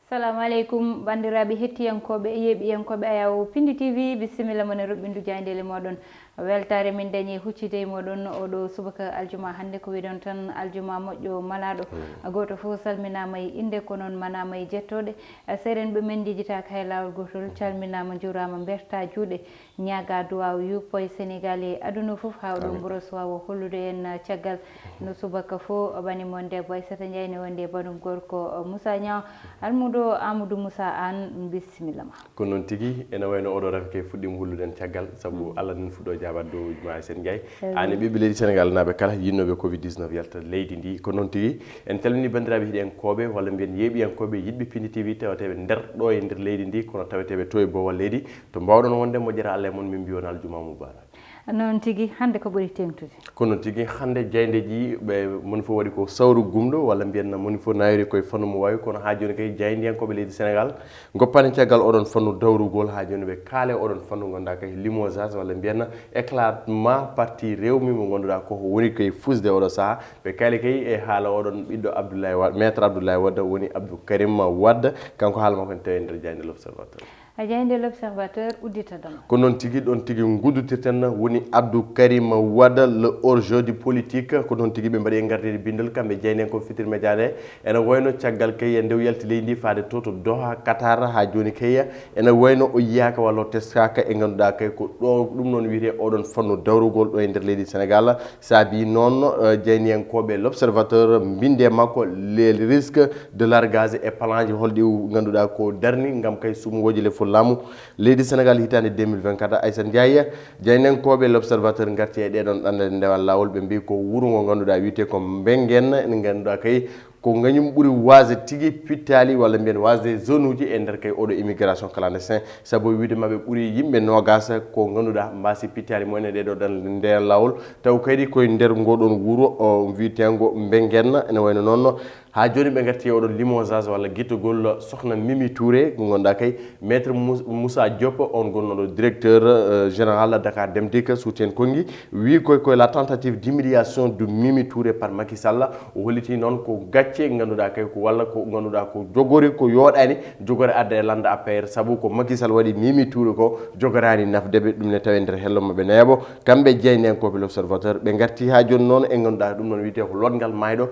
Assalamu alaikum bandiraɓe hettiyankoɓe e yeeɓiyankoɓe Ayaw Pindi TV bisimilla mon e roɓɓindu jayndele moɗon weltare min dañi huccide e moɗon oɗo subaka aljuma hande ko wiɗon tan aljuma moƴƴo malaɗo goto foof salminama e inde ko noon manama e jettoɗe seeɗen ɓe men jijitaka hay lawol gotol calminama jurama berta juuɗe ñaaga duwaw yuppo e Sénégal e aduna foof ha oɗo mboros wawa hollude en caggal no subaka fo banimon debbo Aissata Ndiaye ne wonde banum gorko Moussa Niang almudo Amadou Moussa Anne bisimilla ma ko noon tigui ene wayno oɗo rafke fuɗɗima hulluden caggal saabu Allah nen fuɗɗo jabat dow juma Aissata Ndiaye ani ɓiɓɓe leydi Sénégal naaɓe kala yinnoɓe Covid 19 yalta leydi ndi ko noon tigui en calmini bandiraɓe heeɗiyankoɓe walla mbiyen yeeɓiyankoɓe yiɗɓe Pindi TV tawateɓe nder ɗo e nder leydi ndi kono tawateɓe to e bowal leydi to mbawɗon wonde moƴƴere Allah e moon min mbiyon aljuma mubarak noon tigui hande ko ɓuuri tengtude ko noon tigui hande jayndeji ɓe moni fof waɗi ko sawru gumɗo walla mbiyen moni fof nayori koye fannu mo wawi kono ha joni kay jayndiyankoɓe leydi Sénégal goppani caggal oɗon fannu dawrugol ha joni ɓe kaale oɗon fannu ganduɗa kay limogeage walla mbiyen éclatement parti rewmi mo ganduɗa ko woni koye fusde oɗo saaha ɓe kaali kay e haala oɗon ɓiɗɗo Abdoulaye Wade maître Abdoulaye Wade woni Abdou Karim Wade kanko haala makko ne tawi nder jayde l'observateur a jayde l'observateur udditadama ko noon tigui ɗon tigui guddutirten woni Abdou Karim Wade le hors-jeu du politique ko noon tigui ɓe mbaɗi e gardede bindol kamɓe jeynen ko Futurs Médias ɗe ene wayno caggal kay e ndew yalti leydi ndi faade to Doha Qatar ha joni kay ene wayno o yiyaka walla o teskaka e ganduɗa kay ko ɗo ɗum noon wiyete oɗon fannu dawrugol ɗo e nder leydi Sénégal saabi noon jeyniyankoɓe l'observateur mbinde makko les risques de largage et plan ji holɗi ganduɗa ko darni gam kay sumgoji le lamu leydi Sénégal hitande 2024 Aissata Ndiaye jeynenkoɓe l'observateur garti e ɗeɗon ɗande ndewal lawol ɓe mbi ko wuuro ngo ganduɗa wiyete ko Mbengen ne ganduɗa kay ko gañum ɓuuri wasde tigui pittali walla mbiyen wasde zone uji e nder kay oɗo immigration clandestin saabu wiide mabɓe ɓuuri yimɓe nogas ko ganduɗa mbasi pittali mumen e ɗeɗo ɗan nder lawol taw kadi koye nder ngoɗon wuuro o wiyetengo Mbengen ene wayno noon ha joni ɓe garti oɗon limogeage walla guittogol sokhna Mimi Touré ko ganduɗa kay maître Moussa Diop on gonnoɗo directeur général Dakar Dem Dikk Soutien Kongi wi koye la tentative d'humiliation de Mimi Touré par Macky Sall o holliti noon ko gacce ganduɗa kay ko walla ko ganduɗa ko jogori ko yoɗani jogori adda e landa APR saabu ko Macky Sall waɗi Mimi Touré ko jogorani nafdeɓe ɗum ne tawe nder hello mabɓe neeɓo kamɓe jeynenkoɓe l'observateur ɓe garti ha joni noon e ganduɗa ɗum noon wiyete ko lotgal mayɗo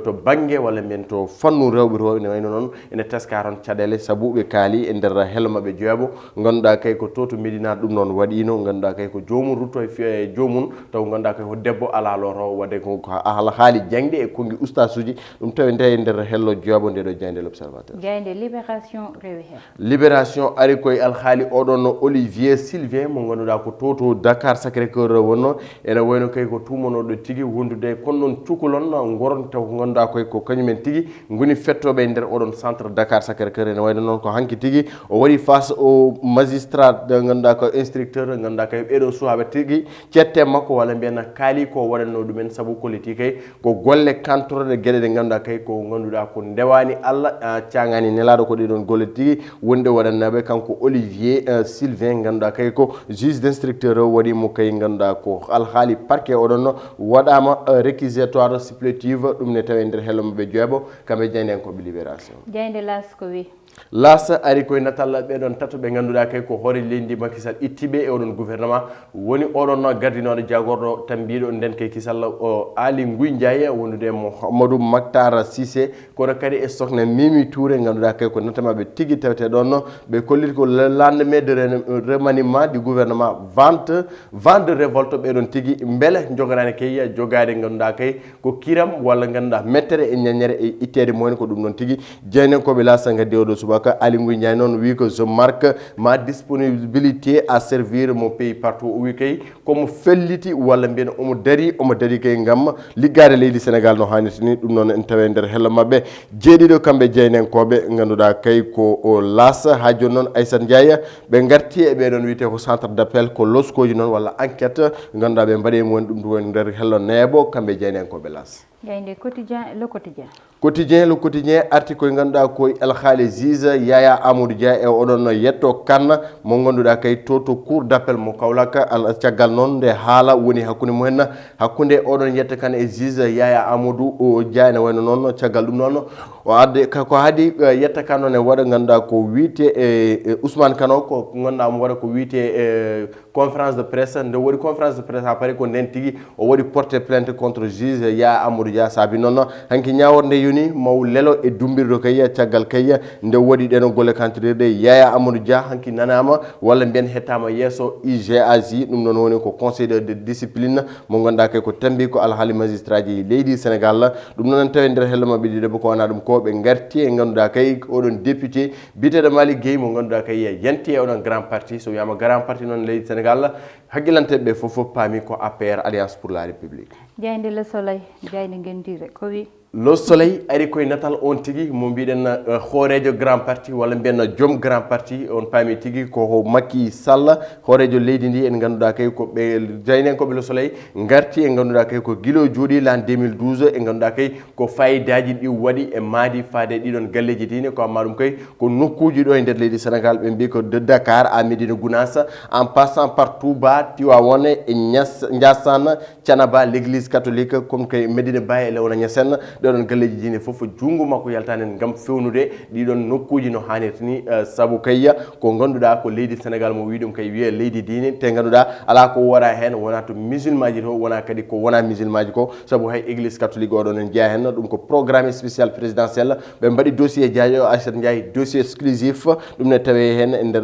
to banggue walla men to fannu rewɓe to ne wayno noon ene teska toon caɗele saabu ɓe kaali e nder hello mabɓe jeeɓo ganduɗa kay ko to Médina ɗum noon waɗino ganduɗa kay ko jomum rutto e jomum taw ganduɗa kay ko debbo ala loro wadde ko haali jangde e kongi oustage uji ɗum tawi nde e nder hello jeeɓo ndeɗo jayde l'observateur jayde libération rewi hen libération ari koye alhaali oɗon Olivier Sylvain mo ganduɗa ko to Dakar Sacré-Cœur wonno ene wayno kay ko tumanoɗo tigui wondude kono noon cukalon goron taw ko ganduɗa koye ko kañumen tigui goni fettoɓe e nder oɗon centre Dakar Sacré-Cœur ene wayno noon ko hanki tigui o waɗi face au magistrat ganduɗa ko instructeur ganduɗa kay ɓeɗo suwaɓe tigui cette makko walla mbiyen kaali ko waɗanno ɗumen saabu kolliti kay ko golle kantorɗe gueɗe ɗe ganduɗa kay ko ganduɗa ko ndewani Allah cagani nelaɗo ko ɗiɗon golle tigui wonde waɗannaɓe kanko Olivier Sylvain ganduɗa kay ko juge d'instructeur waɗimo kay ganduɗa ko alhaali parquet oɗon waɗama réquisitoire supplétive ɗum ne tawe nder hello mabɓe jeeɓo kamɓe jeynenkoɓe libération jayde las ko wi las ari koye natalla ɓeɗon tato ɓe ganduɗa kay ko hoore leydi Macky Sall ittiɓe e oɗon gouvernement woni oɗon gardinoɗo jagorɗo tambiɗo nden kay kisalla o Ali Ngouille Ndiaye wondude Mouhamadou Mactar Cissé kono kadi e sokhna Mimi Touré ganduɗa kay ko natamaɓe tigui tawete ɗon ɓe kolliti ko le lendemain de remaniement du gouvernement vent de révolte ɓeɗon tigui beele jogorani kay jogade ganduɗa kay ko kiram walla ganduɗa mettere e ñañere e ittede moyen ko ɗum noon tigui jeynenkoɓe las gaddi oɗo subaka Ali Ngouille Ndiaye noon wi ko je marque ma disponibilité à servir mon pays partout o wi kay komo felliti walla mbiyen omo dari kay gam liggade leydi Sénégal no hannirta ni ɗum noon en tawe nder hello mabɓe jeeɗiɗo kamɓe jeynenkoɓe ganduɗa kay ko o las ha joni noon Aissata Ndiaye ɓe garti e ɓeɗon wiyete ko centre d'appel ko loskoji noon walla enquête ganduɗa ɓe mbaɗi woni ɗum ɗum nder hello neeɓo kamɓe jeynenkoɓe las jayde quotidien le quotidien arti koye ganduɗa koye alhaali juge Yaya Amadou Dia e oɗon yetto kanna mo ganduɗa kay to cour d'appel mo Kaolack caggal noon nde haala woni hakkude mumen hakkude oɗon yetta kan e juge Yaya Amadou Dia ene wayno noon caggal ɗum noon o adde ko hadi yetta kan noon e waɗa ganduɗa ko wiite Ousmane Kano ko ganduɗa mo waɗa ko wiite conférence de presse nde waɗi conférence de presse ha paari ko nden tigui o waɗi porté plainte contre juge Ya Amadou Dia saabi noon hanki ñaworde yoni maw lelo e dumbirdo kay caggal kay nde waɗi ɗeno golle kantirde Yaya Amadou Dia hanki nanama walla mbiyen hettama yesso IGAJ ɗum ɗon woni ko conseil de discipline mo ganduɗa kay ko tambi ko alhaali magistrat ji leydi Sénégal ɗum noon tawi nder hello mabɓe ɗiɗo ko wona ɗum ko ɓe garti e ganduɗa kay oɗon député biteɗo Malick Gueye mo ganduɗa kay yanti e oɗon grand parti so wiyama grand parti noon leydi Sénégal hagguilanteɓe fof paami ko APR Alliance pour la République. Jayde Le Soleil jayde gendire ko wi Le Soleil ari koye natal on tigui mo mbiɗen hoorejo grand parti walla mbiyen joom grand parti on paami tigui ko Macky Sall hoorejo leydi ndi en ganduɗa kay ko ɓe jaynenkoɓe Le Soleil garti e ganduɗa kay ko guilo jooɗi l'an 2012 e ganduɗa kay ko fayidaji ɗi waɗi e maadi faade ɗiɗon galleji dine ko amma ɗum kay ko nokkuji ɗo e nder leydi Sénégal ɓe mbi ko de Dakar à Médina Gounass en passant par Touba Tivaouane e Ndiassane Thiénaba l'église catholique comme kay Médina Baye e Léona Niassène ɗoɗon galleji dine fof junngo makko yaltani en gam fewnude ɗiɗon nokkuji no hannirta ni saabu kayya ko ganduɗa ko leydi Sénégal mo wi ɗum kay wiye leydi dine te ganduɗa ala ko wona hen wona to musulman ji to wona kadi ko wona musulman ji ko saabu hay église catholique oɗon en jeeya hen ɗum ko programme spécial présidentiel ɓe mbaɗi dossier Diadio Aissata Ndiaye dossier exclusif ɗum ne tawe hen e nder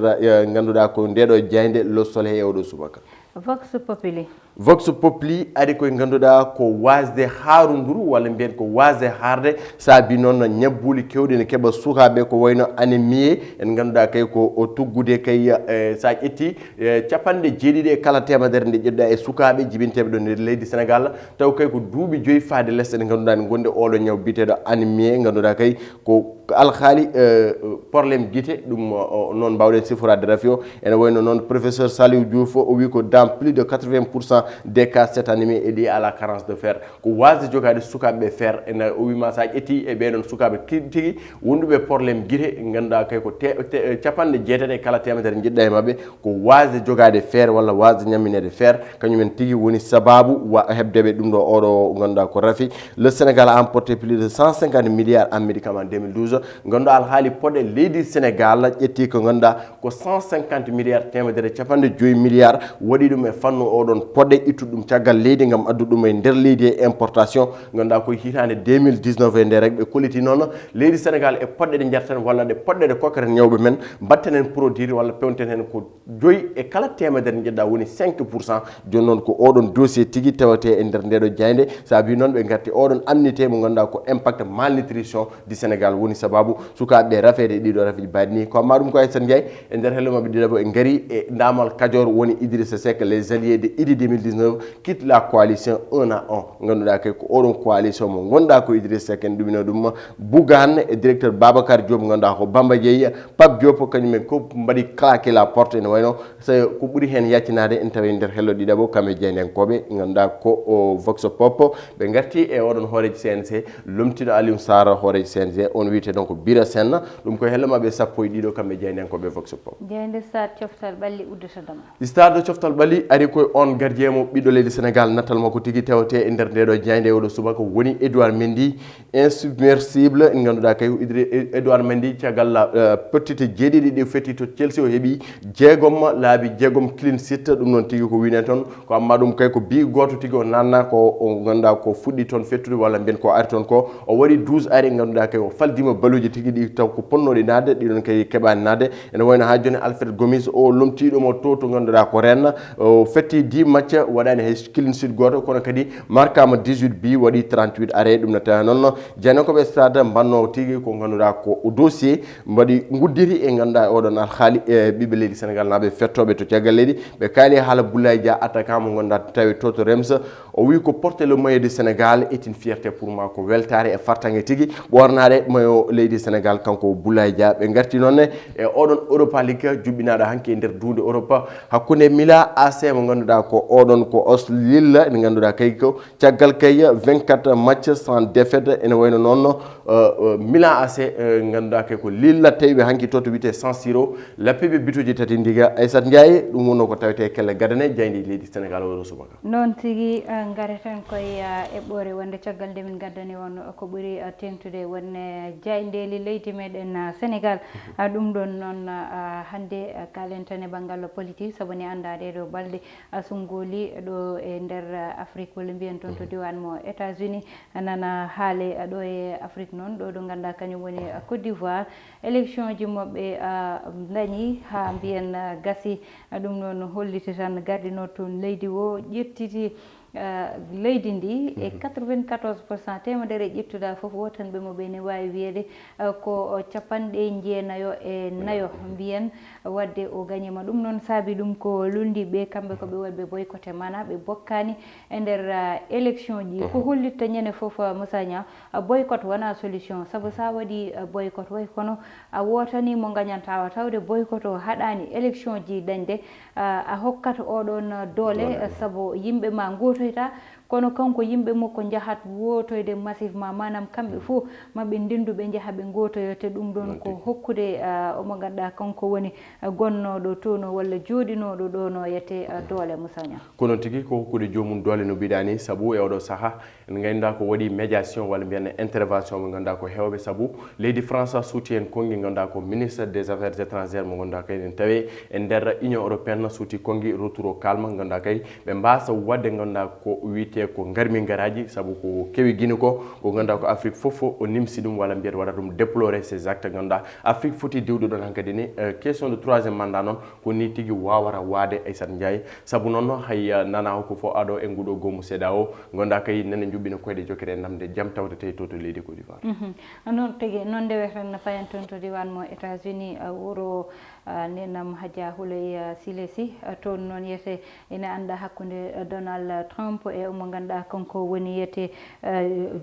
ganduɗa ko ndeɗo jayde Le Soleil e oɗo subaka. Vox Populi Vox Populi ari koye ganduɗa ko wasde haaruduru walla mbiyen ko wasde harde saabi noon ñabbuli kewɗi ne keeɓa sukaɓe ko wayno anémie en ganduɗa kay ko o tuggude kay sa ƴetti capanɗe jeeɗiɗi kala temedere nde ƴettuɗa e sukaɓe jibinteɓe ɗo nder leydi Sénégal taw kay ko duuɓi 5 faade less ɗe ganduɗa ne gonde oɗo ñaw biteɗo anémie ganduɗa kay ko alhaali probléme guite ɗum noon mbawɗen siforade rafi o ene wayno noon professeur Saliou Diouf o wi ko dans plus de 80% des cas cette anémie est liée à la carence de fer ko wasde jogade sukaɓe fer ene o wima sa ƴetti e ɓeɗon sukaɓe tigui wonduɓe probléme guite ganduɗa kay ko capanɗe jeetati e kala temedere jiɗɗa e mabɓe ko wasde jogade fer walla wasde ñamminede fer kañumen tigui woni sababu hebdeɓe ɗum ɗo oɗo ganduɗa ko rafi. Le Sénégal a emporté plus de 150 milliards en médicaments 2012 ganduɗa alhaali poɗe leydi Sénégal ƴetti ko ganduɗa ko 150 milliards temedere capanɗe 5 milliards waɗi ɗum e fannu oɗon poɗe ittude ɗum caggal leydi gam addu ɗum e nder leydi e importation ganduɗa koye hitande 2019 e nder rek ɓe koliti noon leydi Sénégal e poɗɗe ɗe jarten walla ɗe poɗɗe ɗe kokkata ñawɓe men batten hen produire walla pewten hen ko 5 e kala temedere jeɗɗa woni 5% joni noon ko oɗon dossier tigui tawate e nder ndeɗo jayde saabi noon ɓe garti oɗon amnité mo ganduɗa ko impact malnutrition du Sénégal woni sababu sukaɓe rafede ɗiɗo rafiji baɗi ni ko amma ɗum ko Aissata Ndiaye e nder hello mabɓe ɗiɗo e gaari e damal Kadior woni Idrissa Seck les alliés de Idy 2019 quitte la coalition 1 à 1 ganduɗa kay ko oɗon coalition mo gonɗa ko Idrissa Seck en ɗumino ɗum Bougane e directeur Babacar Diop ganduɗa ko Bamba Dieye Pape Diop kañumen ko mbaɗi claqué la porte ene wayno so ko ɓuuri hen yaccinade en tawi nder hello ɗiɗo kamɓe jeynenkoɓe ganduɗa ko Vox Pop ɓe garti e oɗon hooreji CNC lomtiɗo Aliou Sarr hooreji CNG on wiyete donc Bira Sène ɗum ko hello mabɓe sappo e ɗiɗo kamɓe jeynenkoɓe Vox Pop. jeyde Stade coftal ɓalli uddotodama Stade coftal ɓalli ari koye on gardien mo ɓiɗɗo leydi Sénégal nattal makko tigui tewte e nder ndeɗo jayde oɗo subaka woni Edouard Mendy insubmersible en ganduɗa kay Edouard Mendy caggal petite jeeɗiɗi ɗi fetti to Chelsea o heeɓi laabi jeegom clean sheet ɗum noon tigui ko wine toon ko amma ɗum kay ko bi goto tigui o nanna ko ganduɗa ko fuɗɗi toon fettude walla mbiyen ko ari toon ko o waɗi 12 ari ganduɗa kay o faldima baluji tigui ɗi taw ko ponnoɗi nadde ɗiɗon kay keɓani nadde ene wayno ha joni Alfred Gomis o lomtiɗomo to ganduɗa ko Rennes o fetti 10 match waɗani hay clean sheet goto kono kadi markama 18 bi waɗi 38 arrêt ɗum ne tawa noon jeynankoɓe Stade mbanno tigui ko ganduɗa ko dossier mbaɗi guddiri e ganduɗa oɗon alhaali ɓiɓɓe leydi Sénégal naɓe fettoɓe to caggal leydi ɓe kaali haala Boulaye Dia attaquant mo ganduɗa tawi toto Reims o wi ko porter le maillot du Sénégal est une fierté pour moi ko weltare e fartangue tigui ɓornade maillot leydi Sénégal kanko Boulaye Dia ɓe garti noon e oɗon Europa League juɓɓinaɗo hanki e nder duude Europe hakkude Milan AC mo ganduɗa ko oɗon oɗon ko os lilla ene ganduɗa kay ko caggal kay 24 match sans défaite ene wayno noon Milan AC ganduɗa kay ko lilla tawi hanki to wiyete San Siro lappiɓe bituji tati ndiga Aissata Ndiaye ɗum wonno ko tawete kelle gadane jaydi leydi Sénégal oɗo subaka noon tigui gareten koye eɓɓore wonde caggal nde min gaddani on ko ɓuuri tengtude wonne jaydeli leydi meɗen Sénégal ɗum ɗon noon hande kalen tan e banggal politique saabu ni anda ɗeɗo balɗe sungoli ɗo e nder Afrique walla mbiyen toon to diwan mo États-Unis nana haale ɗo e Afrique noon ɗo ɗo ganduɗa kañum woni Côte d'Ivoire élection ji mabɓe dañi ha mbiyen gasi ɗum noon holliti tan gardino toon leydi o ƴettiti leydi ndi e 94% temedere ƴettuɗa foof wotanɓe moɓe ne wawi wiyede ko capanɗe jeenayo e nayo mbiyen wadde o gagnima ɗum noon saabi ɗum ko lundiɓe kamɓe koɓe waɗɓe boycotté mana ɓe bokkani e nder élection ji ko hollitta ñande foof Moussa Niang boycott wona solution saabu sa waɗi boycott way kono a wotani mo gagnanta tawde boycott o haɗani élection ji dañde a hokkata oɗon doole saabu yimɓe ma gotoyta kono kanko yimɓe makko jahat wotoyde massivement manam kamɓe fof maɓe ndenduɓe jaaha ɓe gotoyote ɗum ɗon ko hokkude omo ganduɗa kanko woni gonnoɗo to no walla joɗinoɗo ɗo no yette doole Moussa Niang ko noon tigui ko hokkude jomum doole no mbiɗani saabu e oɗo saaha en ganduɗa ko waɗi médiation walla mbiyen intervention mo ganduɗa ko hewɓe saabu leydi France suuti en konngui ganduɗa ko ministre des affaires étrangères mo ganduɗa kay en tawi e nder union européenne suuti konngui retour au calme ganduɗa kay ɓe mbasa wadde ganduɗa ko wiyete ko garmi garaji saabu ko kewi guine ko ganduɗa ko Afrique foof o nimsi ɗum walla mbiyata waɗa ɗum déplorer ces actes ganduɗa Afrique foti diwde ɗon hankkadi ni question de troisiéme mandat noon ko ni tigui wawata waade Aissata Ndiaye saabu noon hay nana ko fo aɗo e nguɗo gomu seeɗa o ganduɗa kay nene juɓɓina koyɗe jokere namde jaam tawde tawi to leydi Côte d'Ivoire noon tigui noon ndewe tan payen toon to diwan mo États-Unis wuro nenam Hadja Houleye Silesi toon noon yiyete ene anda hakkude Donald Trump e omo ganduɗa kanko woni yiyete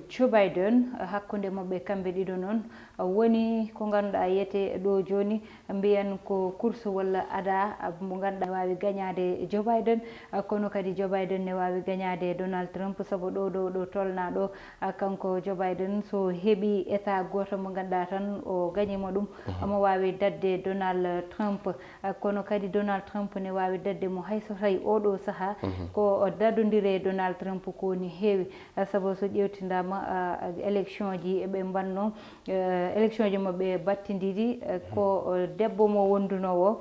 Joe Biden hakkude mabɓe kamɓe ɗiɗo noon woni ko ganduɗa yiyete ɗo joni mbiyen ko course walla ada mo ganduɗa wawi gagnade Joe Biden kono kadi Joe Biden ne wawi gagnade Donald Trump saabu ɗo tolna ɗo kanko Joe Biden so heeɓi état goto mo ganduɗa tan o gagnima ɗum omo wawi dadde Donald Trump kono kadi Donald Trump ne wawi dadde mo hayso tawi oɗo saaha ko dadodire Donald Trump ko ni heewi saabu so ƴewtidama élection ji eɓe mbanno élection ji mabɓe battidiɗi ko debbo mo wondunowo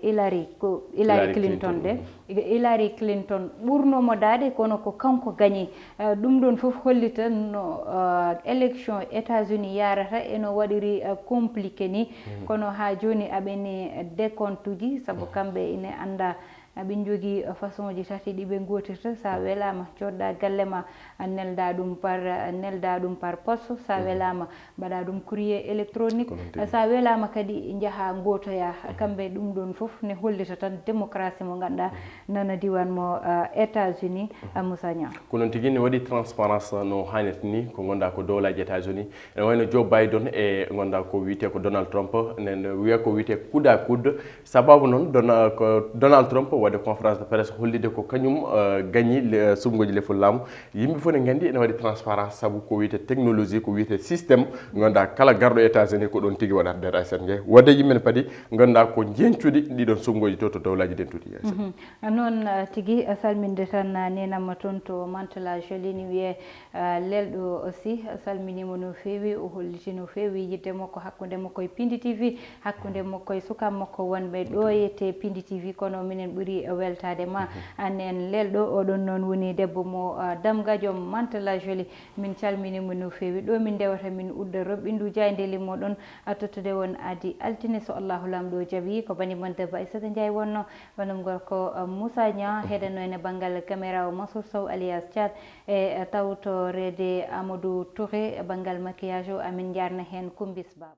Hillary Clinton de Hillary Clinton ɓurnomo daade kono ko kanko gagné ɗum ɗon foof hollita no élection États-Unis yarata eno waɗiri compliqué ni kono ha joni aɓene décompte uji saabu kamɓe ine anda aɓe jogui façon ji tati ɗiɓe gotirta sa welama coɗɗa galle ma nelda ɗum par poste sa welama mbaɗa ɗum courrier électronique sa welama kadi jaaha gotoya kamɓe ɗum ɗon foof ne hollita tan démocratie mo ganduɗa nana diwan mo États-Unis Moussa Niang ko noon tigui ne waɗi transparence no hannirta ni ko ganduɗa ko dowlaji États-Unis ene wayno Joe Biden e ganduɗa ko wiyete ko Donald Trump nen wiya ko wiyete coude à coude sababu noon ko Donald Trump wadde conférence de presse hollide ko kañum gagni sumgoji lefol laamu yimɓe fof ne gandi ene waɗi transparence saabu ko wiyete technologie ko wiyete systéme ganduɗa kala garɗo États-Unis ko ɗon tigui waɗata nder Aissata Ndiaye wadde yimɓe ne paadi ganduɗa ko jencuɗi ɗiɗon sumgoji to dowlaji dentuɗi noon tigui salminde tan nenam toon to Mantala Jolini wiye lelɗo aussi salminimo no fewi o holliti no fewi yidde makko hakkude makko e Pindi TV hakkude makko e sukaɓe makko wonɓe ɗo yette Pindi TV kono minen ɓuuri weltade ma anen lelɗo oɗon noon woni debbo mo Damgadio Mantala Joli min calminimo no fewi ɗo min dewata min udda roɓɓindu jaydeli moɗon tottude won adi altine so Allahu lamɗo jaaɓi ko bani mon debbo Aissata Ndiaye wonno banum gorko Moussa Niang heɗano ene banggal caméra o Mansour Sow alias Thiat e tawtorede Amadou Touré banggal maquillage o amin jarna hen Kumbis Baba